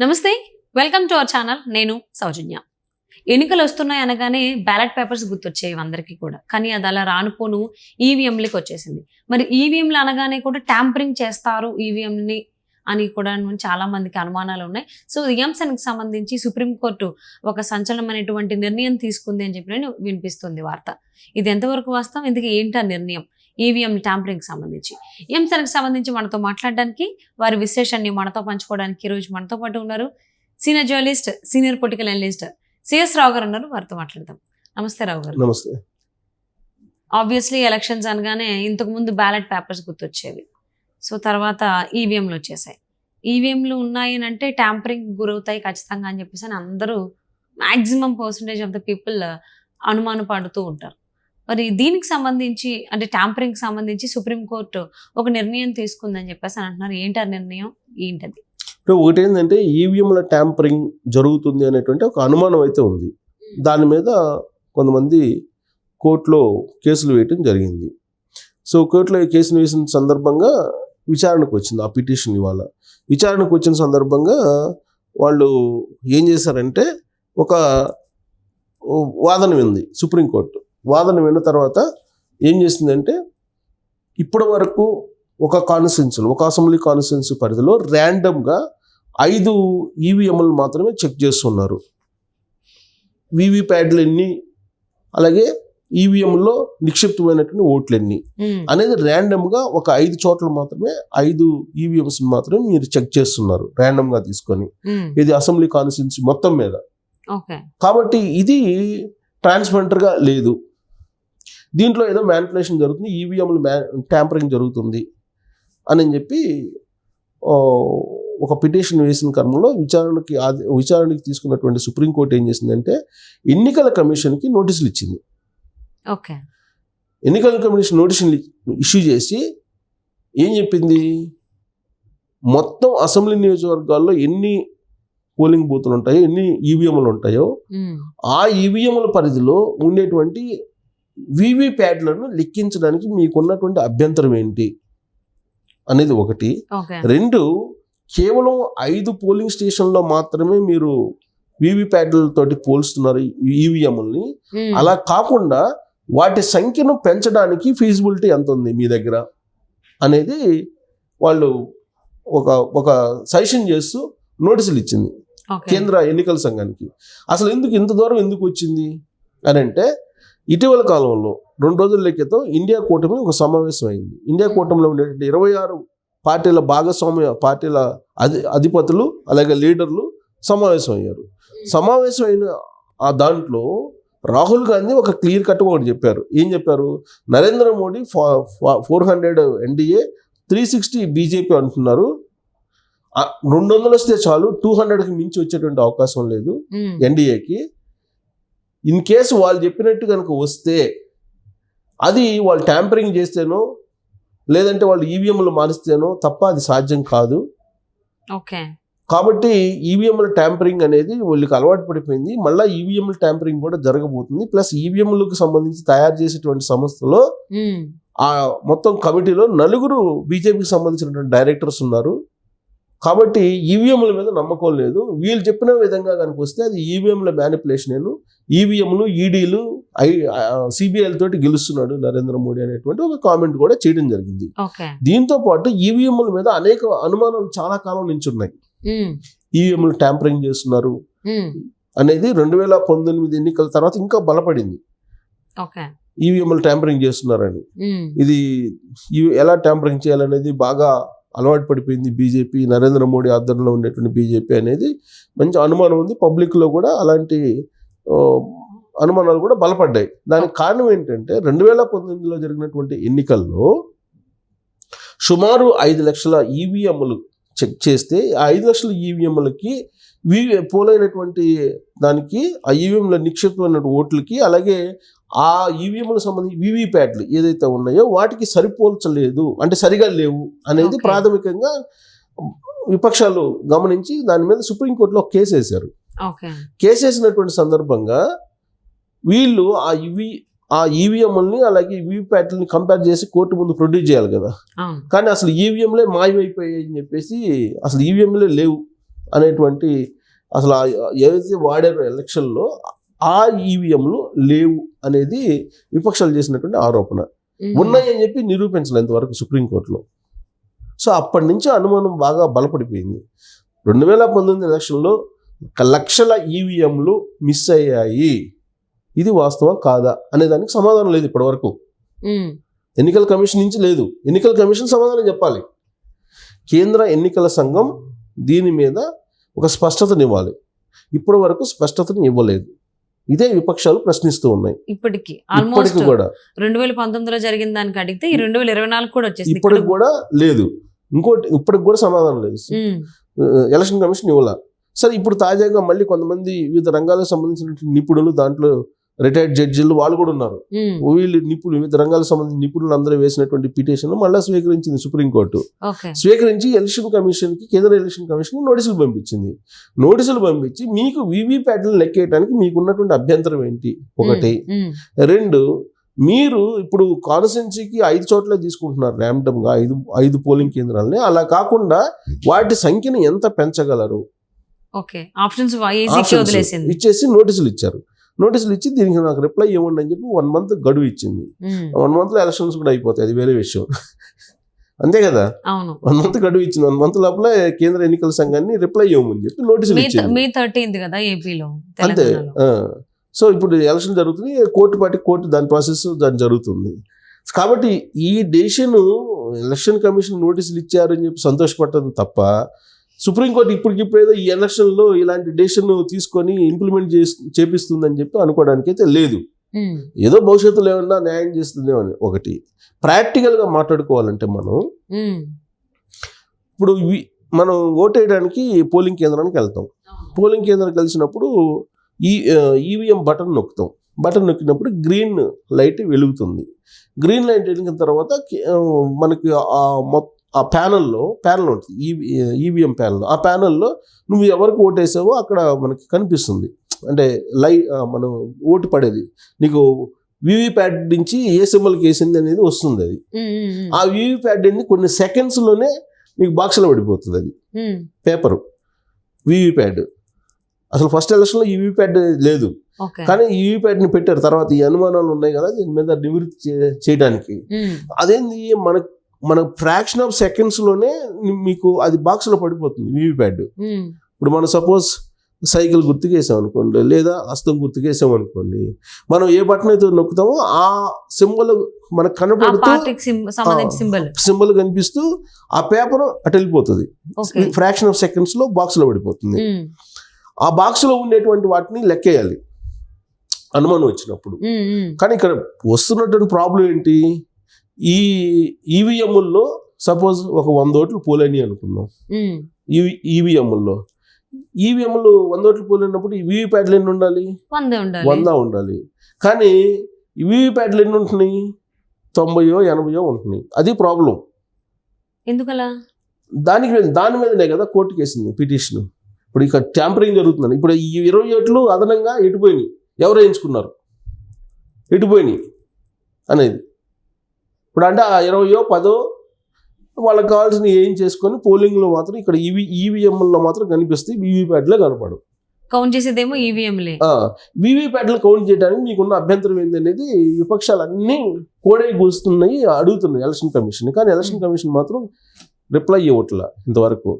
నమస్తే, welcome to our channel. నేను సౌజన్య. ఎన్నికలు వస్తున్నాయి అనగానే బ్యాలెట్ పేపర్స్ గుర్తొచ్చేవి అందరికీ కూడా. కానీ అది అలా రానుపోను ఈవీఎంలకి వచ్చేసింది. మరి ఈవీఎంలు అనగానే కూడా ట్యాంపరింగ్ చేస్తారు ఈవీఎంని అని కూడా చాలా మందికి అనుమానాలు ఉన్నాయి. సో ఈ అంశానికి సంబంధించి సుప్రీంకోర్టు ఒక సంచలనమైనటువంటి నిర్ణయం తీసుకుంది అని చెప్పి వినిపిస్తుంది వార్త. ఇది ఎంతవరకు వాస్తవం, ఇందుకు ఏంటి ఆ నిర్ణయం ఈవీఎం ట్యాంపరింగ్ సంబంధించి? ఈ అంశానికి సంబంధించి మనతో మాట్లాడడానికి, వారి విశ్లేషణని మనతో పంచుకోవడానికి ఈరోజు మనతో పాటు ఉన్నారు senior journalist, senior political analyst CS Rao గారు ఉన్నారు. వారితో మాట్లాడదాం. నమస్తే రావు గారు. నమస్తే. ఆబ్వియస్లీ ఎలక్షన్స్ అనగానే ఇంతకు ముందు బ్యాలెట్ పేపర్స్ గుర్తొచ్చేవి. సో తర్వాత ఈవీఎంలు వచ్చేసాయి. ఈవీఎంలు ఉన్నాయి అంటే ట్యాంపరింగ్ గురవుతాయి ఖచ్చితంగా అని చెప్పేసి అని అందరూ maximum percentage of the people అనుమాన పడుతూ ఉంటారు. మరి దీనికి సంబంధించి అంటే ట్యాంపరింగ్ సంబంధించి సుప్రీంకోర్టు ఒక నిర్ణయం తీసుకుందని చెప్పేసి అని అంటున్నారు. ఏంటి ఆ నిర్ణయం, ఏంటది? ఇప్పుడు ఒకటి ఏంటంటే ఈవీఎంల ట్యాంపరింగ్ జరుగుతుంది అనేటువంటి ఒక అనుమానం అయితే ఉంది. దాని మీద కొంతమంది కోర్టులో కేసులు వేయటం జరిగింది. సో కోర్టులో కేసులు వేసిన సందర్భంగా విచారణకు వచ్చింది ఆ పిటిషన్. ఇవాళ విచారణకు వచ్చిన సందర్భంగా వాళ్ళు ఏం చేశారంటే ఒక వాదన వింది సుప్రీంకోర్టు. వాదన విన్న తర్వాత ఏం చేసిందంటే ఇప్పటి వరకు ఒక కాన్స్టిట్యున్సీలో, ఒక అసెంబ్లీ కాన్స్టిట్యున్సీ పరిధిలో ర్యాండమ్గా 5 ఈవీఎంలు మాత్రమే చెక్ చేస్తున్నారు. వీవీప్యాడ్లు ఎన్ని, అలాగే ఈవీఎంలో నిక్షిప్తమైనటువంటి ఓట్లు ఎన్ని అనేది ర్యాండమ్గా ఒక 5 చోట్ల మాత్రమే 5 ఈవీఎంస్ మాత్రమే మీరు చెక్ చేస్తున్నారు ర్యాండమ్గా తీసుకొని. ఇది అసెంబ్లీ కాన్స్టిట్యున్సీ మొత్తం మీద. కాబట్టి ఇది ట్రాన్స్పరెంట్గా లేదు. దీంట్లో ఏదో మ్యానిపులేషన్ జరుగుతుంది, ఈవీఎంలు ట్యాంపరింగ్ జరుగుతుంది అని చెప్పి ఒక పిటిషన్ వేసిన క్రమంలో విచారణకి తీసుకున్నటువంటి సుప్రీంకోర్టు ఏం చేసిందంటే ఎన్నికల కమిషన్కి నోటీసులు ఇచ్చింది. ఎన్నికల కమిషన్ నోటీసులు ఇష్యూ చేసి ఏం చెప్పింది, మొత్తం అసెంబ్లీ నియోజకవర్గాల్లో ఎన్ని పోలింగ్ బూతులు ఉంటాయో, ఎన్ని ఈవీఎంలు ఉంటాయో ఆ ఈవీఎంల పరిధిలో ఉండేటువంటి వీవీప్యాడ్లను లెక్కించడానికి మీకున్నటువంటి అభ్యంతరం ఏంటి అనేది ఒకటి. 2, కేవలం 5 పోలింగ్ స్టేషన్లో మాత్రమే మీరు వీవీప్యాడ్లతోటి పోల్స్తున్నారు ఈవీఎంలని. అలా కాకుండా వాటి సంఖ్యను పెంచడానికి ఫీజిబిలిటీ ఎంత ఉంది మీ దగ్గర అనేది వాళ్ళు ఒక సజెషన్ చేస్తూ నోటీసులు ఇచ్చింది కేంద్ర ఎన్నికల సంఘానికి. అసలు ఇంత దూరం ఎందుకు వచ్చింది అని అంటే, ఇటీవల కాలంలో 2 రోజుల క్రితం ఇండియా కూటమి ఒక సమావేశం అయింది. ఇండియా కూటమిలో ఉండేటువంటి 26 పార్టీల భాగస్వామ్య పార్టీల అధిపతులు అలాగే లీడర్లు సమావేశం అయ్యారు. సమావేశం అయిన ఆ దాంట్లో రాహుల్ గాంధీ ఒక క్లియర్ కట్ ఒకటి చెప్పారు. ఏం చెప్పారు, నరేంద్ర మోడీ 400 ఎన్డీఏ, 360 బీజేపీ అంటున్నారు. 200 వస్తే చాలు, 200కి మించి వచ్చేటువంటి అవకాశం లేదు ఎన్డీఏకి. ఇన్ కేసు వాళ్ళు చెప్పినట్టు కనుక వస్తే అది వాళ్ళు ట్యాంపరింగ్ చేస్తేనో లేదంటే వాళ్ళు ఈవీఎంలు మారిస్తేనో తప్ప అది సాధ్యం కాదు. కాబట్టి ఈవీఎంల ట్యాంపరింగ్ అనేది వాళ్ళకి అలవాటు పడిపోయింది. మళ్ళీ ఈవీఎంల ట్యాంపరింగ్ కూడా జరగబోతుంది. ప్లస్ ఈవీఎంలకు సంబంధించి తయారు చేసేటువంటి సంస్థలో ఆ మొత్తం కమిటీలో 4 బీజేపీకి సంబంధించినటువంటి డైరెక్టర్స్ ఉన్నారు. కాబట్టి ఈవీఎంల మీద నమ్మకం లేదు. వీళ్ళు చెప్పిన విధంగా కనుక వస్తే అది ఈవీఎంల మ్యానిపులేషన్, ఈవీఎంలు ఈడీలు సిబిఐల తోటి గెలుస్తున్నాడు నరేంద్ర మోడీ అనేటువంటి ఒక కామెంట్ కూడా చేయడం జరిగింది. దీంతో పాటు ఈవీఎంల మీద అనేక అనుమానాలు చాలా కాలం నుంచి ఉన్నాయి. ఈవీఎంలు ట్యాంపరింగ్ చేస్తున్నారు అనేది 2019 ఎన్నికల తర్వాత ఇంకా బలపడింది. ఈవీఎంలు ట్యాంపరింగ్ చేస్తున్నారని, ఇది ఎలా ట్యాంపరింగ్ చేయాలనేది బాగా అలవాటు పడిపోయింది బీజేపీ, నరేంద్ర మోడీ ఆధ్వర్యంలో ఉండేటువంటి బీజేపీ అనేది మంచి అనుమానం ఉంది. పబ్లిక్లో కూడా అలాంటి అనుమానాలు కూడా బలపడ్డాయి. దానికి కారణం ఏంటంటే 2019లో జరిగినటువంటి ఎన్నికల్లో సుమారు 5 లక్షల ఈవీఎంలు చెక్ చేస్తే ఆ 5 లక్షల ఈవీఎంలకి పోలైనటువంటి దానికి ఆ ఈవీఎంల నిక్షిప్తమైన ఓట్లకి అలాగే ఆ ఈవీఎంలకు సంబంధించి వీవీప్యాడ్లు ఏదైతే ఉన్నాయో వాటికి సరిపోల్చలేదు, అంటే సరిగా లేవు అనేది ప్రాథమికంగా విపక్షాలు గమనించి దాని మీద సుప్రీంకోర్టులో కేసు వేశారు. కేసు వేసినటువంటి సందర్భంగా వీళ్ళు ఆ ఈవీఎంలని అలాగే వీవీప్యాట్లని కంపేర్ చేసి కోర్టు ముందు ప్రొడ్యూస్ చేయాలి కదా. కానీ అసలు ఈవీఎంలే మాయమైపోయాయి అని చెప్పేసి, అసలు ఈవీఎంలే లేవు అనేటువంటి అసలు ఏదైతే వాడారో ఎలక్షన్లో ఆ ఈవీఎంలు లేవు అనేది విపక్షాలు చేసినటువంటి ఆరోపణ. ఉన్నాయి అని చెప్పి నిరూపించలేదు ఇంతవరకు సుప్రీంకోర్టులో. సో అప్పటి నుంచి అనుమానం బాగా బలపడిపోయింది. 2019 ఎలక్షన్లో 1,00,000 ఈవీఎంలు మిస్ అయ్యాయి, ఇది వాస్తవం కాదా అనే దానికి సమాధానం లేదు ఇప్పటివరకు. ఎన్నికల కమిషన్ నుంచి లేదు. ఎన్నికల కమిషన్ సమాధానం చెప్పాలి. కేంద్ర ఎన్నికల సంఘం దీని మీద ఒక స్పష్టతనివ్వాలి. ఇప్పటి వరకు స్పష్టతను ఇవ్వలేదు. ఇదే విపక్షాలు ప్రశ్నిస్తూ ఉన్నాయి. ఇప్పటికి కూడా 2019లో జరిగిన దానికి అడిగితే ఈ 2024 కూడా వచ్చేసింది. ఇప్పటికి కూడా లేదు. ఇంకోటి ఇప్పటికి కూడా సమాధానం లేదు. ఎలక్షన్ కమిషన్ ఇవ్వాల. సరే, ఇప్పుడు తాజాగా మళ్ళీ కొంతమంది వివిధ రంగాలకు సంబంధించిన నిపుణులు, దాంట్లో రిటైర్డ్ జడ్జిలు వాళ్ళు కూడా ఉన్నారు. వీళ్ళు వివిధ రంగాలకు సంబంధించిన నిపుణులు అందరూ వేసినటువంటి పిటిషన్ మళ్ళీ స్వీకరించింది సుప్రీంకోర్టు. స్వీకరించి ఎలక్షన్ కమిషన్ కి, కేంద్ర ఎలక్షన్ కమిషన్ కి నోటీసులు పంపించింది. నోటీసులు పంపించి మీకు వీవీప్యాట్లను లెక్కేయడానికి మీకున్నటువంటి అభ్యంతరం ఏంటి ఒకటి. 2, మీరు ఇప్పుడు కాన్స్టిట్యున్సీకి 5 చోట్ల తీసుకుంటున్నారు ర్యాండమ్ గా 5 పోలింగ్ కేంద్రాలని. అలా కాకుండా వాటి సంఖ్యను ఎంత పెంచగలరు ఇచ్చేసి నోటీసులు ఇచ్చారు. నోటీసులు ఇచ్చి దీనికి నాకు రిప్లై ఇవ్వండి అని చెప్పి 1 month గడువు ఇచ్చింది. 1 month లో ఎలక్షన్స్ కూడా అయిపోతాయి, అది వేరే విషయం. అంతే కదా, 1 month గడువు ఇచ్చింది. 1 month లోపల కేంద్ర ఎన్నికల సంఘాన్ని రిప్లై ఇవ్వమని చెప్పి నోటీసులు ఇచ్చింది. May 13th కదా ఏపీలో. అంతే. సో ఇప్పుడు ఎలక్షన్ జరుగుతుంది, కోర్టు దాని ప్రాసెస్ దాని జరుగుతుంది. కాబట్టి ఈ డెసిషన్ ఎలక్షన్ కమిషన్ నోటీసులు ఇచ్చారని చెప్పి సంతోషపడటం తప్ప సుప్రీంకోర్టు ఇప్పటికిప్పుడు ఏదో ఈ ఎలక్షన్లో ఇలాంటి డెసిషన్ తీసుకొని ఇంప్లిమెంట్ చేపిస్తుందని చెప్పి అనుకోవడానికి అయితే లేదు. ఏదో భవిష్యత్తులో ఏమన్నా న్యాయం చేస్తుందేమో అని. ఒకటి ప్రాక్టికల్గా మాట్లాడుకోవాలంటే ఇప్పుడు మనం ఓటేయడానికి పోలింగ్ కేంద్రానికి వెళ్తాం. పోలింగ్ కేంద్రానికి కలిసినప్పుడు ఈవీఎం బటన్ నొక్కుతాం. బటన్ నొక్కినప్పుడు గ్రీన్ లైట్ వెలుగుతుంది. గ్రీన్ లైట్ వెలిగిన తర్వాత మనకి ఆ ప్యానల్ ఉంటుంది, ఈవీఎం ప్యానల్. ఆ ప్యానల్లో నువ్వు ఎవరికి ఓటేసావో అక్కడ మనకి కనిపిస్తుంది. అంటే మనం ఓటు పడేది నీకు వీవీప్యాట్ నుంచి ఏ సింబల్కి వేసింది అనేది వస్తుంది. అది ఆ వీవీప్యాట్ అనేది కొన్ని సెకండ్స్లోనే నీకు బాక్స్లో పడిపోతుంది. అది పేపరు వీవీప్యాట్. అసలు ఫస్ట్ ఎలక్షన్లో ఈవీప్యాట్ లేదు, కానీ ఈవీప్యాట్ని పెట్టారు. తర్వాత ఈ అనుమానాలు ఉన్నాయి కదా దీని మీద నివృత్తి చేయడానికి. అదేంది, మన ఫ్రాక్షన్ ఆఫ్ సెకండ్స్లోనే మీకు అది బాక్స్లో పడిపోతుంది వీవీప్యాట్. ఇప్పుడు మనం సపోజ్ సైకిల్ గుర్తుకేసాం అనుకోండి, లేదా హస్తం గుర్తుకేసాం అనుకోండి, మనం ఏ బటన్ అయితే నొక్కుతామో ఆ సింబల్ మనకు కనపడుతూ సింబల్ కనిపిస్తూ ఆ పేపర్ అటు వెళ్ళిపోతుంది. ఫ్రాక్షన్ ఆఫ్ సెకండ్స్లో బాక్స్లో పడిపోతుంది. ఆ బాక్స్లో ఉండేటువంటి వాటిని లెక్కేయాలి అనుమానం వచ్చినప్పుడు. కానీ ఇక్కడ వస్తున్నటువంటి ప్రాబ్లం ఏంటి, ఈ ఈవీఎంల్లో సపోజ్ ఒక 100 ఓట్లు పోలేని అనుకుందాం. ఈవీఎంల్లో 100 ఓట్లు పోలేనప్పుడు ఈ వీవీప్యాట్లు ఎన్ని ఉండాలి? 100 ఉండాలి. కానీ ఈ వీవీప్యాట్లు ఎన్ని ఉంటున్నాయి? 90-80 ఉంటున్నాయి. అది ప్రాబ్లం. ఎందుకలా? దాని మీదనే కదా కోర్టుకి వేసింది పిటిషన్. ఇప్పుడు ఇక్కడ ట్యాంపరింగ్ జరుగుతుందని. ఇప్పుడు ఈ 20 ఓట్లు అదనంగా ఎటుపోయినాయి, ఎవరు వేయించుకున్నారు, ఎటుపోయినాయి అనేది. ఇప్పుడు అంటే ఆ 20-10 వాళ్ళకి కావాల్సిన ఏం చేసుకొని పోలింగ్లో మాత్రం ఇక్కడ ఈవీఎంలో మాత్రం కనిపిస్తాయి, వీవీప్యాట్లే కనపడు. కౌంట్ చేసేదేమో ఈవీఎంలే. వీవీప్యాట్లు కౌంట్ చేయడానికి మీకున్న అభ్యంతరం ఏంటనేది విపక్షాలు అన్నీ కోడే కూస్తున్నాయి, అడుగుతున్నాయి ఎలక్షన్ కమిషన్. కానీ ఎలక్షన్ కమిషన్ మాత్రం రిప్లై ఇవ్వట్లా ఇంతవరకు.